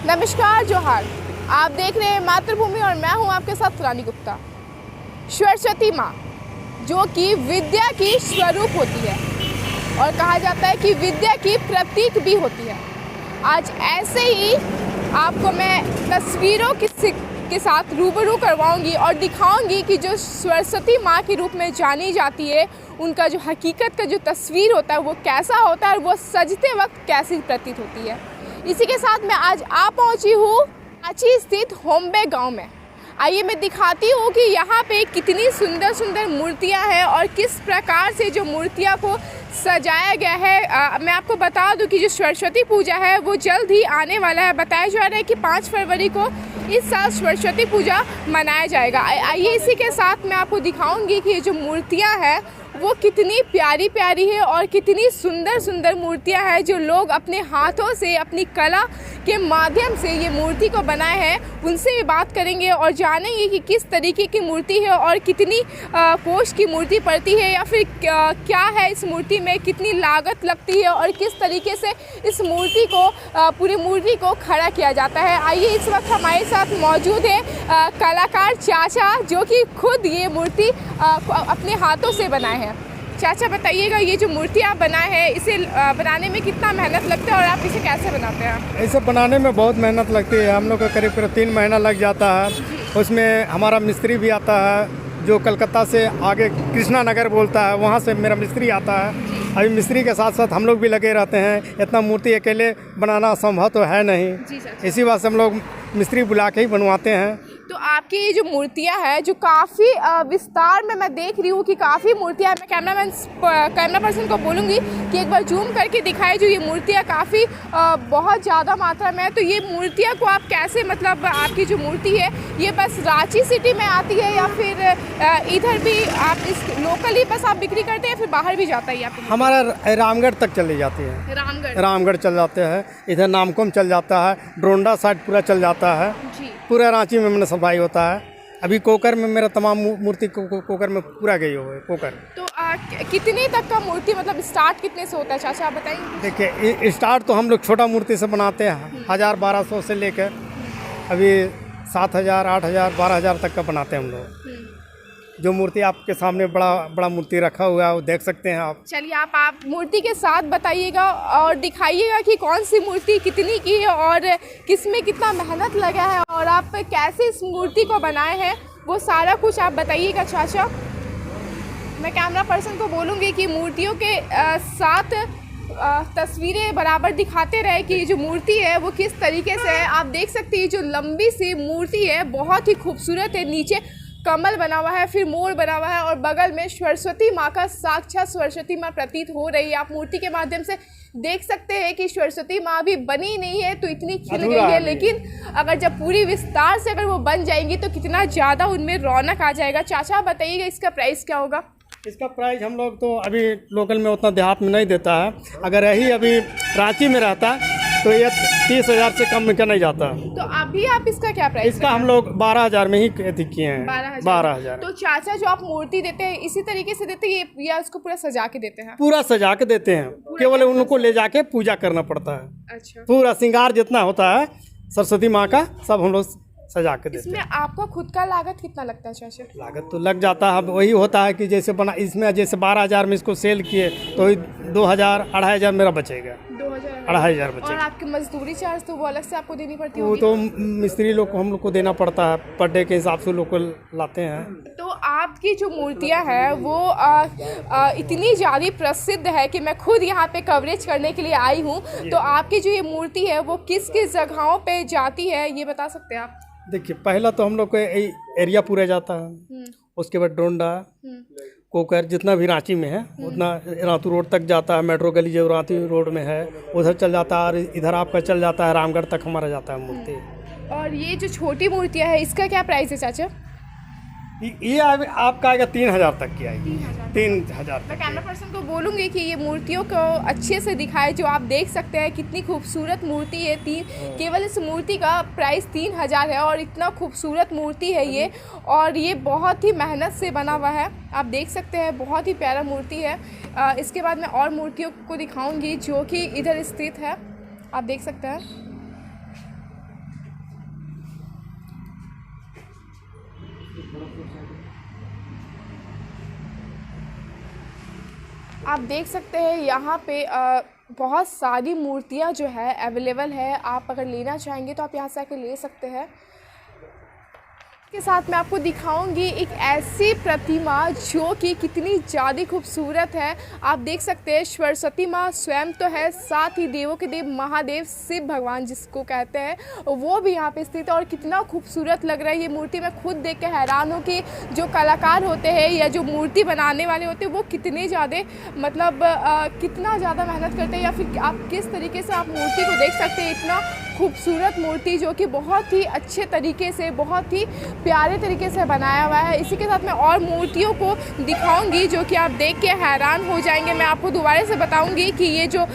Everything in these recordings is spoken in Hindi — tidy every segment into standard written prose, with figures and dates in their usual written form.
नमस्कार, जोहार। आप देख रहे हैं मातृभूमि और मैं हूं आपके साथ रानी गुप्ता। सरस्वती माँ जो कि विद्या की स्वरूप होती है और कहा जाता है कि विद्या की प्रतीक भी होती है। आज ऐसे ही आपको मैं तस्वीरों के साथ रूबरू करवाऊंगी और दिखाऊंगी कि जो सरस्वती माँ के रूप में जानी जाती है, उनका जो हकीकत का जो तस्वीर होता है वो कैसा होता है और वो सजते वक्त कैसी प्रतीत होती है। इसी के साथ मैं आज आ पहुंची हूँ रांची स्थित होम्बे गांव में। आइए मैं दिखाती हूँ कि यहाँ पे कितनी सुंदर सुंदर मूर्तियाँ हैं और किस प्रकार से जो मूर्तियाँ को सजाया गया है। मैं आपको बता दूँ कि जो सरस्वती पूजा है वो जल्द ही आने वाला है। बताया जा रहा है कि 5 फरवरी को इस साल सरस्वती पूजा मनाया जाएगा। आइए इसी के साथ मैं आपको दिखाऊंगी कि ये जो मूर्तियाँ हैं वो कितनी प्यारी प्यारी है और कितनी सुंदर सुंदर मूर्तियाँ हैं जो लोग अपने हाथों से अपनी कला के माध्यम से ये मूर्ति को बनाए हैं। उनसे ये बात करेंगे और जानेंगे कि किस तरीके की मूर्ति है और कितनी कोष की मूर्ति पड़ती है या फिर क्या है इस मूर्ति में, कितनी लागत लगती है और किस तरीके से इस मूर्ति को पूरी मूर्ति को खड़ा किया जाता है। आइए इस वक्त हमारे साथ मौजूद है कलाकार चाचा जो कि खुद ये मूर्ति अपने हाथों से बनाए हैं। चाचा बताइएगा, ये जो मूर्ति आप बनाए हैं इसे बनाने में कितना मेहनत लगता है और आप इसे कैसे बनाते हैं? इसे बनाने में बहुत मेहनत लगती है। हम लोग को करीब 3 महीना लग जाता है। उसमें हमारा मिस्त्री भी आता है जो कलकत्ता से आगे कृष्णा नगर बोलता है, वहाँ से मेरा मिस्त्री आता है। अभी मिस्त्री के साथ साथ हम लोग भी लगे रहते हैं। इतना मूर्ति अकेले बनाना संभव तो है नहीं, इसी बात से हम लोग मिस्त्री बुला के ही बनवाते हैं। तो आपकी ये जो मूर्तियाँ हैं जो काफ़ी विस्तार में मैं देख रही हूँ कि काफ़ी मूर्तियाँ, मैं कैमरा पर्सन को बोलूँगी कि एक बार जूम करके दिखाए। जो ये मूर्तियाँ काफ़ी बहुत ज़्यादा मात्रा में है, तो ये मूर्तियाँ को आप कैसे, मतलब आपकी जो मूर्ति है ये बस रांची सिटी में आती है या फिर इधर भी आप इस लोकली बस आप बिक्री करते हैं या फिर बाहर भी जाता है आपकी? हमारा रामगढ़ तक चली जाती है। रामगढ़ चल जाते हैं, इधर नामकुम चल जाता है, ड्रोंडा साइड पूरा चल जाता है। पूरा रांची में मैंने सफाई होता है। अभी कोकर में मेरा तमाम मूर्ति कोकर में पूरा गई हुई है कोकर। तो कितने तक का मूर्ति, मतलब स्टार्ट कितने से होता है चाचा आप बताइए? देखिए स्टार्ट तो हम लोग छोटा मूर्ति से बनाते हैं, 1000-1200 से लेकर अभी 7000, 8000, 12000 तक का बनाते हैं हम लोग। जो मूर्ति आपके सामने बड़ा मूर्ति रखा हुआ है वो देख सकते हैं आप। चलिए आप मूर्ति के साथ बताइएगा और दिखाइएगा कि कौन सी मूर्ति कितनी की है और किसमें कितना मेहनत लगा है और आप कैसे इस मूर्ति को बनाए हैं, वो सारा कुछ आप बताइएगा चाचा। मैं कैमरा पर्सन को बोलूँगी कि मूर्तियों के साथ तस्वीरें बराबर दिखाते रहे कि जो मूर्ति है वो किस तरीके से है। आप देख सकते हैं जो लंबी सी मूर्ति है बहुत ही खूबसूरत है। नीचे कमल बना हुआ है, फिर मोर बना हुआ है और बगल में सरस्वती माँ का साक्षात सरस्वती माँ प्रतीत हो रही है। आप मूर्ति के माध्यम से देख सकते हैं कि सरस्वती माँ भी बनी नहीं है तो इतनी खिल गई है, लेकिन अगर जब पूरी विस्तार से अगर वो बन जाएंगी तो कितना ज़्यादा उनमें रौनक आ जाएगा। चाचा बताइएगा इसका प्राइस क्या होगा? इसका प्राइस हम लोग तो अभी लोकल में उतना देहात में नहीं देता है। अगर यही अभी रांची में रहता तो ये 30,000 से कम में नहीं जाता। तो अभी आप इसका क्या प्राइस? इसका हम लोग 12,000 में ही किए हैं। 12,000। तो चाचा जो आप मूर्ति देते हैं इसी तरीके से देते हैं या उसको पूरा सजा के देते हैं? पूरा सजा के देते हैं, केवल उनको ले जाके पूजा करना पड़ता है। अच्छा। पूरा श्रृंगार जितना होता है सरस्वती माँ का सब हम लोग सजा के देते हैं। इसमें आपका खुद का लागत कितना लगता है चाचा? लागत तो लग जाता है, वही होता है कि जैसे बना इसमें जैसे 12,000 में इसको सेल किए तो 2,000, 2,500 मेरा बचेगा। 2,500 बचेगा। और आपकी मजदूरी चार्ज तो वो अलग से आपको देनी पड़ती है? वो तो मिस्त्री लोग को हम लोग को देना पड़ता है, पर डे के हिसाब से लोग को लाते हैं। तो आपकी जो मूर्तियां हैं वो इतनी ज़्यादा प्रसिद्ध है कि मैं खुद यहाँ पे कवरेज करने के लिए आई हूँ। तो आपकी जो ये मूर्ति है वो किस किस जगहों पे जाती है ये बता सकते हैं आप? देखिए पहला तो हम लोग को एरिया पूरा जाता है, उसके बाद डोंडा कोकर जितना भी रांची में है उतना रातू रोड तक जाता है। मेट्रो गली जो रांची रोड में है उधर चल जाता है और इधर आपका चल जाता है रामगढ़ तक हमारा जाता है मूर्ति। और ये जो छोटी मूर्तियाँ है इसका क्या प्राइस है चाचा? ये आपका आएगा 3,000 तक की आएगी। 3,000। मैं कैमरा पर्सन को बोलूँगी कि ये मूर्तियों को अच्छे से दिखाए। जो आप देख सकते हैं कितनी खूबसूरत मूर्ति है। केवल इस मूर्ति का प्राइस 3,000 है और इतना खूबसूरत मूर्ति है ये, और ये बहुत ही मेहनत से बना हुआ है। आप देख सकते हैं बहुत ही प्यारा मूर्ति है। इसके बाद मैं और मूर्तियों को दिखाऊँगी जो कि इधर स्थित है, आप देख सकते हैं। आप देख सकते हैं यहाँ पे बहुत सारी मूर्तियाँ जो है अवेलेबल है। आप अगर लेना चाहेंगे तो आप यहाँ से आकर ले सकते हैं। के साथ मैं आपको दिखाऊंगी एक ऐसी प्रतिमा जो कि कितनी ज़्यादा खूबसूरत है। आप देख सकते हैं सरस्वती माँ स्वयं तो है, साथ ही देवों के देव महादेव शिव भगवान जिसको कहते हैं वो भी यहाँ पे स्थित है और कितना खूबसूरत लग रहा है ये मूर्ति। मैं खुद देख के हैरान हूँ कि जो कलाकार होते हैं या जो मूर्ति बनाने वाले होते हैं वो कितने ज़्यादा मतलब कितना ज़्यादा मेहनत करते हैं, या फिर आप किस तरीके से आप मूर्ति को देख सकते हैं। इतना खूबसूरत मूर्ति जो कि बहुत ही अच्छे तरीके से, बहुत ही प्यारे तरीके से बनाया हुआ है। इसी के साथ मैं और मूर्तियों को दिखाऊंगी जो कि आप देख के हैरान हो जाएंगे। मैं आपको दोबारा से बताऊंगी कि ये जो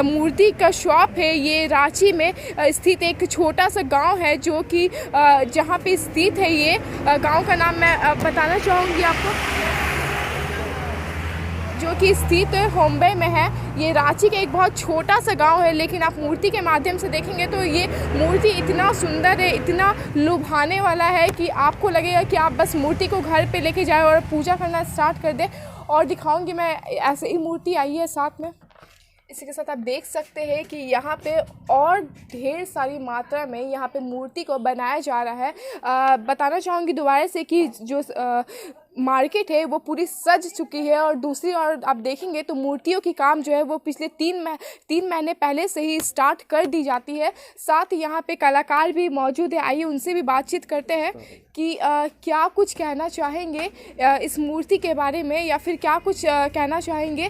मूर्ति का शॉप है ये रांची में स्थित एक छोटा सा गांव है जो कि जहां पे स्थित है। ये गांव का नाम मैं बताना चाहूँगी आपको, जो कि स्थित मुंबई में है। ये रांची का एक बहुत छोटा सा गांव है, लेकिन आप मूर्ति के माध्यम से देखेंगे तो ये मूर्ति इतना सुंदर है, इतना लुभाने वाला है कि आपको लगेगा कि आप बस मूर्ति को घर पे लेके जाएं और पूजा करना स्टार्ट कर दें। और दिखाऊंगी मैं, ऐसे ही मूर्ति आई है साथ में। इसी के साथ आप देख सकते हैं कि यहाँ पे और ढेर सारी मात्रा में यहाँ पे मूर्ति को बनाया जा रहा है। बताना चाहूँगी दोबारा से कि जो मार्केट है वो पूरी सज चुकी है। और दूसरी ओर आप देखेंगे तो मूर्तियों की काम जो है वो पिछले 3 महीने पहले से ही स्टार्ट कर दी जाती है। साथ ही यहाँ पे कलाकार भी मौजूद है, आइए उनसे भी बातचीत करते हैं कि क्या कुछ कहना चाहेंगे इस मूर्ति के बारे में, या फिर क्या कुछ कहना चाहेंगे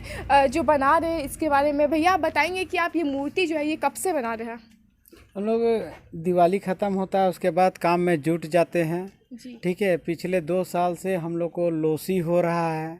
जो बना रहे हैं इसके बारे में। भैया आप बताएंगे कि आप ये मूर्ति जो है ये कब से बना रहे हैं? हम लोग दिवाली ख़त्म होता है उसके बाद काम में जुट जाते हैं। जी। ठीक है, पिछले 2 साल से हम लोग को लॉस हो रहा है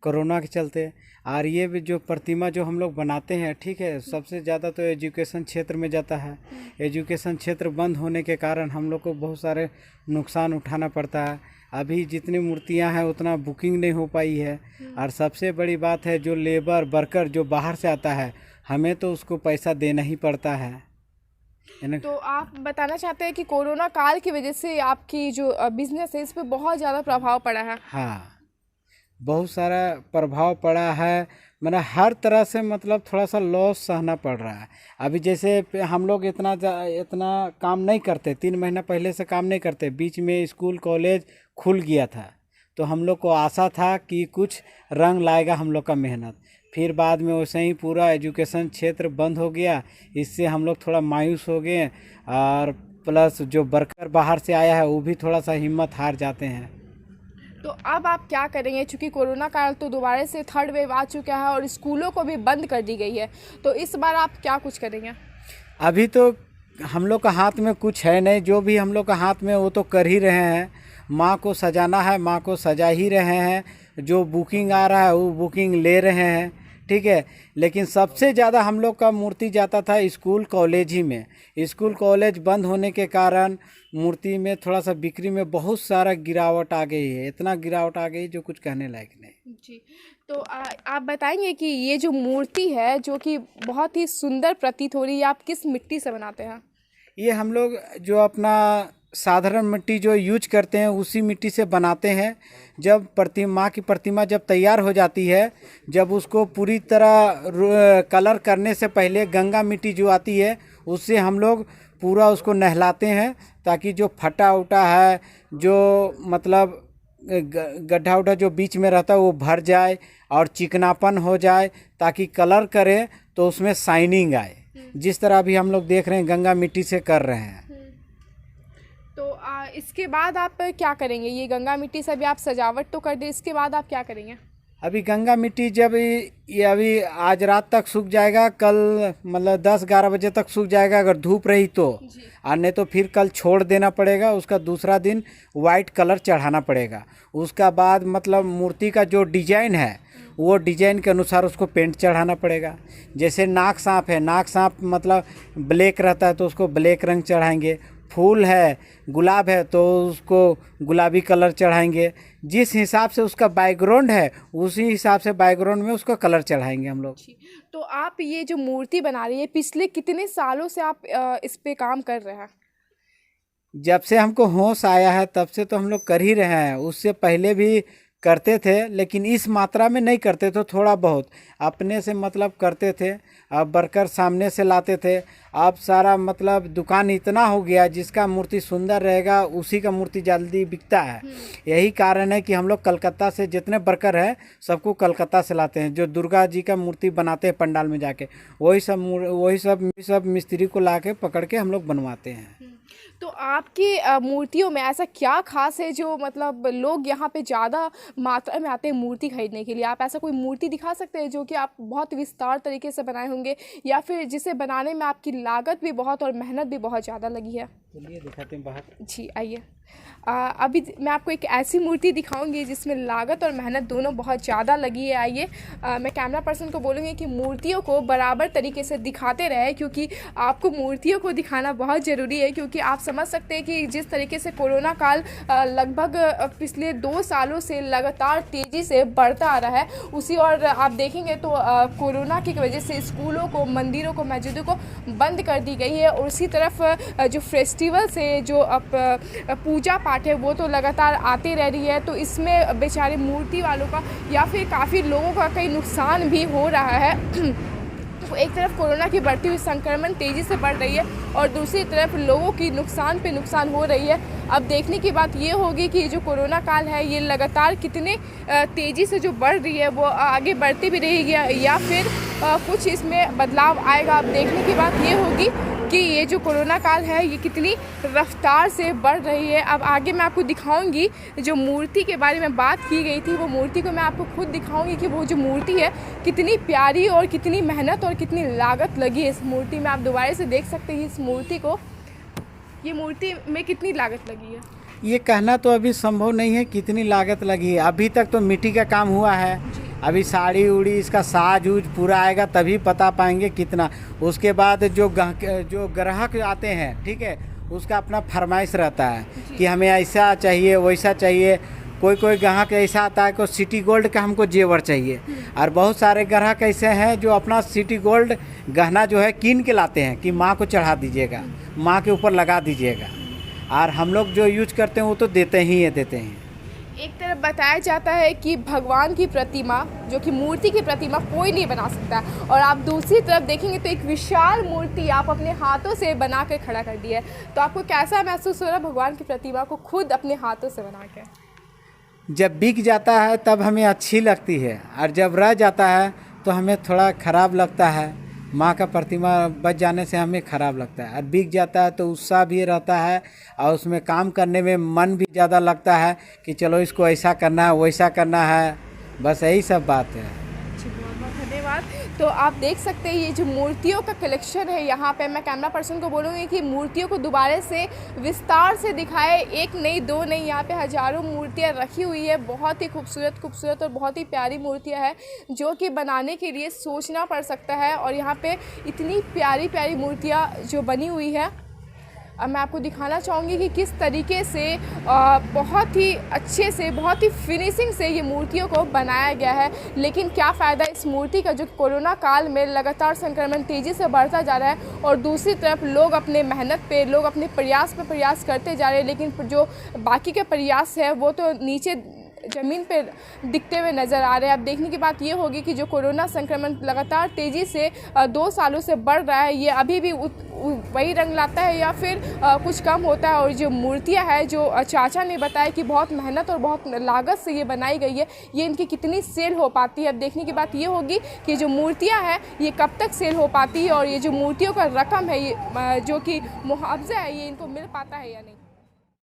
कोरोना के चलते। और ये भी जो प्रतिमा जो हम लोग बनाते हैं, ठीक है, सबसे ज़्यादा तो एजुकेशन क्षेत्र में जाता है। एजुकेशन क्षेत्र बंद होने के कारण हम लोग को बहुत सारे नुकसान उठाना पड़ता है। अभी जितनी मूर्तियां हैं उतना बुकिंग नहीं हो पाई है। और सबसे बड़ी बात है जो लेबर वर्कर जो बाहर से आता है, हमें तो उसको पैसा देना ही पड़ता है। तो आप बताना चाहते हैं कि कोरोना काल की वजह से आपकी जो बिजनेस है इस पर बहुत ज़्यादा प्रभाव पड़ा है? हाँ, बहुत सारा प्रभाव पड़ा है। मैंने हर तरह से मतलब थोड़ा सा लॉस सहना पड़ रहा है। अभी जैसे हम लोग इतना काम नहीं करते, 3 महीना पहले से काम नहीं करते। बीच में स्कूल कॉलेज खुल गया था तो हम लोग को आशा था कि कुछ रंग लाएगा हम लोग का मेहनत। फिर बाद में वैसे ही पूरा एजुकेशन क्षेत्र बंद हो गया। इससे हम लोग थोड़ा मायूस हो गए। और प्लस जो वर्कर बाहर से आया है वो भी थोड़ा सा हिम्मत हार जाते हैं। तो अब आप क्या करेंगे, चूँकि कोरोना काल तो दोबारा से 3rd वेव आ चुका है और स्कूलों को भी बंद कर दी गई है, तो इस बार आप क्या कुछ करेंगे? अभी तो हम लोग का हाथ में कुछ है नहीं, जो भी हम लोग का हाथ में वो तो कर ही रहे हैं। माँ को सजाना है, माँ को सजा ही रहे हैं। जो बुकिंग आ रहा है वो बुकिंग ले रहे हैं, ठीक है। लेकिन सबसे ज़्यादा हम लोग का मूर्ति जाता था स्कूल कॉलेज ही में। स्कूल कॉलेज बंद होने के कारण मूर्ति में थोड़ा सा बिक्री में बहुत सारा गिरावट आ गई है। इतना गिरावट आ गई जो कुछ कहने लायक नहीं। जी, तो आप बताएंगे कि ये जो मूर्ति है जो कि बहुत ही सुंदर प्रतीत हो रही है, आप किस मिट्टी से बनाते हैं? ये हम लोग जो अपना साधारण मिट्टी जो यूज करते हैं उसी मिट्टी से बनाते हैं। जब माँ की प्रतिमा जब तैयार हो जाती है, जब उसको पूरी तरह कलर करने से पहले गंगा मिट्टी जो आती है उससे हम लोग पूरा उसको नहलाते हैं, ताकि जो फटा उटा है, जो मतलब गड्ढा उड्ढा जो बीच में रहता है वो भर जाए और चिकनापन हो जाए, ताकि कलर करें तो उसमें शाइनिंग आए। जिस तरह अभी हम लोग देख रहे हैं गंगा मिट्टी से कर रहे हैं। तो इसके बाद आप क्या करेंगे? ये गंगा मिट्टी से भी आप सजावट तो कर दे, इसके बाद आप क्या करेंगे? अभी गंगा मिट्टी जब ये अभी आज रात तक सूख जाएगा, कल मतलब 10-11 बजे तक सूख जाएगा अगर धूप रही तो। और नहीं तो फिर कल छोड़ देना पड़ेगा। उसका दूसरा दिन वाइट कलर चढ़ाना पड़ेगा। उसका बाद मतलब मूर्ति का जो डिजाइन है वो डिजाइन के अनुसार उसको पेंट चढ़ाना पड़ेगा। जैसे नाग सांप है, नाग सांप मतलब ब्लैक रहता है तो उसको ब्लैक रंग चढ़ाएंगे। फूल है, गुलाब है तो उसको गुलाबी कलर चढ़ाएंगे। जिस हिसाब से उसका बैकग्राउंड है उसी हिसाब से बैकग्राउंड में उसका कलर चढ़ाएंगे हम लोग। तो आप ये जो मूर्ति बना रही है, पिछले कितने सालों से आप इस पे काम कर रहे हैं? जब से हमको होश आया है तब से तो हम लोग कर ही रहे हैं। उससे पहले भी करते थे, लेकिन इस मात्रा में नहीं करते थे, थोड़ा बहुत अपने से मतलब करते थे। अब वर्कर सामने से लाते थे। अब सारा मतलब दुकान इतना हो गया, जिसका मूर्ति सुंदर रहेगा उसी का मूर्ति जल्दी बिकता है। यही कारण है कि हम लोग कलकत्ता से जितने वर्कर हैं सबको कलकत्ता से लाते हैं। जो दुर्गा जी का मूर्ति बनाते हैं पंडाल में जाके, वही सब मिस्त्री को ला के पकड़ के हम लोग बनवाते हैं। तो आपकी मूर्तियों में ऐसा क्या खास है जो मतलब लोग यहाँ पे ज़्यादा मात्रा में आते हैं मूर्ति खरीदने के लिए? आप ऐसा कोई मूर्ति दिखा सकते हैं जो कि आप बहुत विस्तार तरीके से बनाए होंगे, या फिर जिसे बनाने में आपकी लागत भी बहुत और मेहनत भी बहुत ज़्यादा लगी है? चलिए दिखाते हैं बाहर। जी आइए। अभी मैं आपको एक ऐसी मूर्ति दिखाऊंगी जिसमें लागत और मेहनत दोनों बहुत ज़्यादा लगी है। आइए, मैं कैमरा पर्सन को बोलूँगी कि मूर्तियों को बराबर तरीके से दिखाते रहे, क्योंकि आपको मूर्तियों को दिखाना बहुत ज़रूरी है। क्योंकि आप समझ सकते हैं कि जिस तरीके से कोरोना काल लगभग पिछले 2 सालों से लगातार तेज़ी से बढ़ता आ रहा है, उसी और आप देखेंगे तो कोरोना की वजह से स्कूलों को, मंदिरों को, मस्जिदों को बंद कर दी गई है। और उसी तरफ जो फेस्टिवल्स है, जो पूजा पाठ है, वो तो लगातार आते रह रही है। तो इसमें बेचारे मूर्ति वालों का या फिर काफ़ी लोगों का कई नुकसान भी हो रहा है। तो एक तरफ कोरोना की बढ़ती हुई संक्रमण तेज़ी से बढ़ रही है और दूसरी तरफ लोगों की नुकसान पे नुकसान हो रही है। अब देखने की बात ये होगी कि जो कोरोना काल है ये लगातार कितने तेज़ी से जो बढ़ रही है वो आगे बढ़ती भी रहेगी या फिर कुछ इसमें बदलाव आएगा। अब देखने की बात ये होगी कि ये जो कोरोना काल है ये कितनी रफ्तार से बढ़ रही है। अब आगे मैं आपको दिखाऊंगी जो मूर्ति के बारे में बात की गई थी, वो मूर्ति को मैं आपको खुद दिखाऊंगी कि वो जो मूर्ति है कितनी प्यारी और कितनी मेहनत और कितनी लागत लगी है इस मूर्ति में। आप दोबारा से देख सकते हैं इस मूर्ति को, ये मूर्ति में कितनी लागत लगी है। ये कहना तो अभी संभव नहीं है कितनी लागत लगी है। अभी तक तो मिट्टी का काम हुआ है, अभी साड़ी उड़ी इसका साज उज पूरा आएगा तभी बता पाएंगे कितना। उसके बाद जो ग्राहक आते हैं, ठीक है, उसका अपना फरमाइश रहता है कि हमें ऐसा चाहिए वैसा चाहिए। कोई ग्राहक ऐसा आता है कि सिटी गोल्ड का हमको जेवर चाहिए, और बहुत सारे ग्राहक ऐसे हैं जो अपना सिटी गोल्ड गहना जो है कीन के लाते हैं कि माँ को चढ़ा दीजिएगा, माँ के ऊपर लगा दीजिएगा। और हम लोग जो यूज करते हैं वो तो देते हैं। एक तरफ बताया जाता है कि भगवान की प्रतिमा, जो कि मूर्ति की प्रतिमा, कोई नहीं बना सकता, और आप दूसरी तरफ देखेंगे तो एक विशाल मूर्ति आप अपने हाथों से बना कर खड़ा कर दी है। तो आपको कैसा महसूस हो रहा है भगवान की प्रतिमा को खुद अपने हाथों से बना के? जब बिक जाता है तब हमें अच्छी लगती है, और जब रह जाता है तो हमें थोड़ा ख़राब लगता है। माँ का प्रतिमा बच जाने से हमें ख़राब लगता है, और बिक जाता है तो उत्साह भी रहता है, और उसमें काम करने में मन भी ज़्यादा लगता है कि चलो इसको ऐसा करना है वैसा करना है। बस यही सब बात है। बहुत बहुत धन्यवाद। तो आप देख सकते हैं ये जो मूर्तियों का कलेक्शन है यहाँ पे, मैं कैमरा पर्सन को बोलूँगी कि मूर्तियों को दोबारा से विस्तार से दिखाए। एक नहीं, दो नहीं, यहाँ पे हज़ारों मूर्तियाँ रखी हुई है। बहुत ही खूबसूरत और बहुत ही प्यारी मूर्तियाँ हैं जो कि बनाने के लिए सोचना पड़ सकता है। और यहाँ पे इतनी प्यारी मूर्तियाँ जो बनी हुई है, अब मैं आपको दिखाना चाहूँगी कि किस तरीके से बहुत ही अच्छे से, बहुत ही फिनिशिंग से ये मूर्तियों को बनाया गया है। लेकिन क्या फ़ायदा इस मूर्ति का जो कोरोना काल में लगातार संक्रमण तेज़ी से बढ़ता जा रहा है, और दूसरी तरफ लोग अपने मेहनत पे, लोग अपने प्रयास पे प्रयास करते जा रहे हैं, लेकिन जो बाकी के प्रयास है वो तो नीचे ज़मीन पे दिखते हुए नज़र आ रहे हैं। अब देखने की बात ये होगी कि जो कोरोना संक्रमण लगातार तेज़ी से 2 सालों से बढ़ रहा है, ये अभी भी वही रंग लाता है या फिर कुछ कम होता है। और जो मूर्तियां हैं, जो चाचा ने बताया कि बहुत मेहनत और बहुत लागत से ये बनाई गई है, ये इनकी कितनी सेल हो पाती है। अब देखने की बात ये होगी कि जो मूर्तियाँ हैं ये कब तक सेल हो पाती है, और ये जो मूर्तियों का रकम है, ये जो कि मुआवजा है, ये इनको मिल पाता है या नहीं।